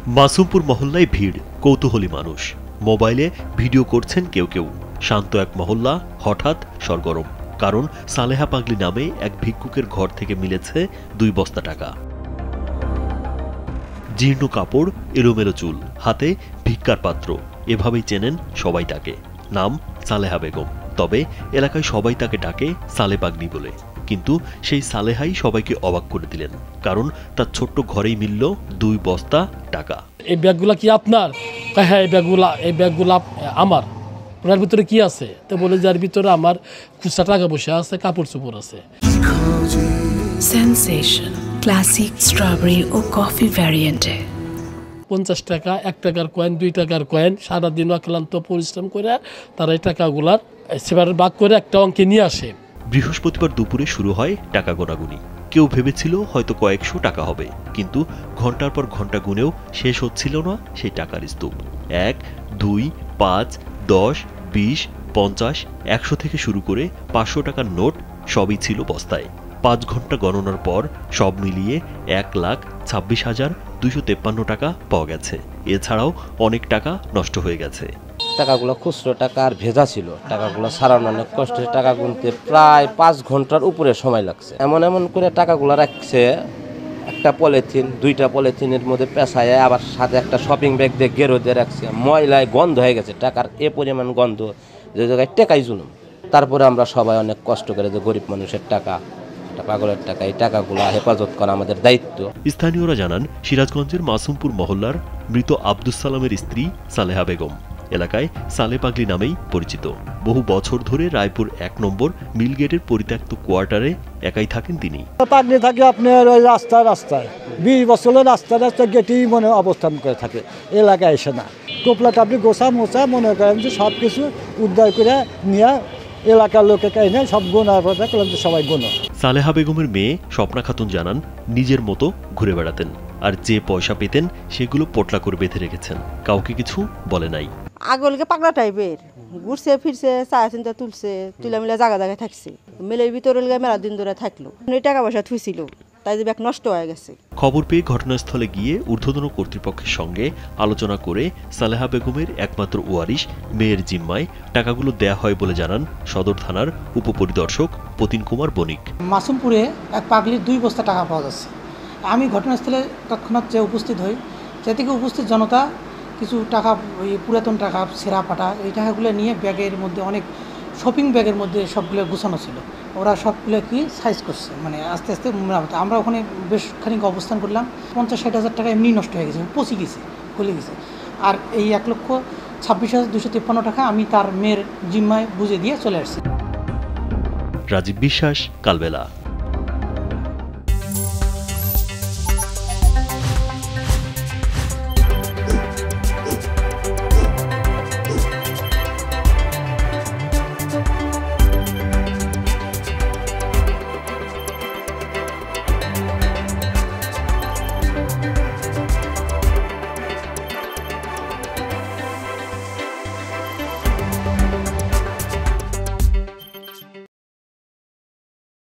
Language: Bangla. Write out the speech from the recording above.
মাসুমপুর মহল্লায় ভিড়, কৌতূহলী মানুষ। মোবাইলে ভিডিও করছেন কেউ কেউ। শান্ত এক মহল্লা হঠাৎ সরগরম, কারণ সালেহা পাগলি নামে এক ভিক্ষুকের ঘর থেকে মিলেছে 2 বস্তা টাকা। জীর্ণ কাপড়, এলোমেলো চুল, হাতে ভিক্ষার পাত্র। এভাবেই চেনেন সবাই তাকে। নাম সালেহা বেগম। তবে এলাকায় সবাই তাকে ডাকে সালে পাগলি বলে। কিন্তু সেই সালেহাই সবাইকে অবাক করে দিলেন, কারণ তার ছোট্ট ঘরেই মিলল 2 বস্তা টাকা। এই ব্যাগগুলা কি আপনার? হ্যাঁ, এই ব্যাগগুলা আমার। ওনার ভিতরে কি আছে? তো বলে যার ভিতরে আমার খুচরা টাকা পয়সা আছে, কাপড় চোপড় আছে। সেনসেশন ক্লাসিক স্ট্রবেরি ও কফি ভ্যারিয়েন্টে 50 টাকা, 1 টাকার কয়েন, 2 টাকার কয়েন, সারাদিন অক্লান্ত পরিশ্রম করে তারা এই টাকাগুলার সেবারে ভাগ করে একটা অঙ্কে নিয়ে আসে। বৃহস্পতিবার দুপুরে শুরু হয় টাকা গোনাগুনি। কেউ ভেবেছিল হয়তো কয়েকশো টাকা হবে, কিন্তু ঘন্টার পর ঘন্টা গুনেও শেষ হচ্ছিল না সেই টাকার স্তূপ। 1, 2, 5, 10, 20, 50, 100 থেকে শুরু করে 500 টাকার নোট সবই ছিল বস্তায়। 5 ঘন্টা গণনার পর সব মিলিয়ে 1,26,253 টাকা পাওয়া গেছে। এছাড়াও অনেক টাকা নষ্ট হয়ে গেছে। টাকাগুলো খুচরো টাকা আর ভেজা ছিল, টাকাগুলো সারানো অনেক কষ্টের। টাকা গুনতে প্রায় 5 ঘন্টার উপরে সময় লাগছে। এমন করে টাকাগুলো রাখছে, একটা পলিথিন, 2টা পলিথিনের মধ্যে পেঁচায়, আবার সাথে একটা শপিং ব্যাগ দিয়ে গেরো দিয়ে রাখছে। ময়লায় গন্ধ হয়ে গেছে, টাকার এ পরিমাণ গন্ধ যে জায়গায় টেকাই জুলুম। তারপরে আমরা সবাই অনেক কষ্ট করে, যে গরিব মানুষের টাকা, পাগলের টাকা, এই টাকাগুলো হেফাজত করা আমাদের দায়িত্ব। স্থানীয়রা জানান, সিরাজগঞ্জের মাসুমপুর মহল্লার মৃত আব্দুস সালামের স্ত্রী সালেহা বেগম এলাকায় সালে পাগলি নামেই পরিচিত। বহু বছর ধরে রায়পুর 1 নম্বর মিলগেটের পরিত্যক্ত কোয়ার্টারে একাই থাকেন তিনি। পাগলি থাকে আপনার ওই রাস্তায় 20 বছরের রাস্তায় গেটেই মনে অবস্থান করে থাকে, এলাকায় এসে না। টোপলা টাপলি গোছা মোছা মনে করেন যে সব কিছু উদ্ধার করে নিয়ে এলাকার লোকে এনে সব গোনার পথে সবাই গোনা। সালেহা বেগমের মেয়ে স্বপ্না খাতুন জানান, নিজের মতো ঘুরে বেড়াতেন, আর যে পয়সা পেতেন সেগুলো পোটলা করে বেঁধে রেখেছেন। কাউকে কিছু বলে নাই। আগলকে পাগলা টাইপের ঘুরছে ফিরছে, চা চিন্তা তুলছে, তুলে মিলে জায়গায় থাকছে। মেলের ভিতরে মেলা দিন ধরে থাকলো, টাকা পয়সা থুইছিল, তাই যে ব্যাগ নষ্ট হয়ে গেছে। খবর পেয়ে ঘটনাস্থলে গিয়ে ঊর্ধ্বতন কর্তৃপক্ষের সঙ্গে আলোচনা করে সালেহা বেগমের একমাত্র ওয়ারিশ মেয়ের জিম্মায় টাকাগুলো দেয়া হয় বলে জানান সদর থানার উপপরিদর্শক পতিন কুমার বণিক। মাসুমপুরে এক পাগলির 2 বস্তা টাকা পাওয়া যাচ্ছে। আমি ঘটনাস্থলে তৎক্ষণাৎ যে উপস্থিত হই, সে থেকে উপস্থিত জনতা কিছু টাকা, ওই পুরাতন টাকা, ছেঁড়া পাটা, এই টাকাগুলো নিয়ে ব্যাগের মধ্যে, অনেক শপিং ব্যাগের মধ্যে সবগুলো গুছানো ছিল। ওরা সবগুলো কি সাইজ করছে, মানে আস্তে আস্তে মেরামত। আমরা ওখানে বেশ খানিক অবস্থান করলাম। 50-60 হাজার টাকা এমনি নষ্ট হয়ে গেছে, পচে গেছে, গলে গেছে। আর এই 1,26,253 টাকা আমি তার মেয়ের জিম্মায় বুঝে দিয়ে চলে আসছি। রাজীব বিশ্বাস, কালবেলা।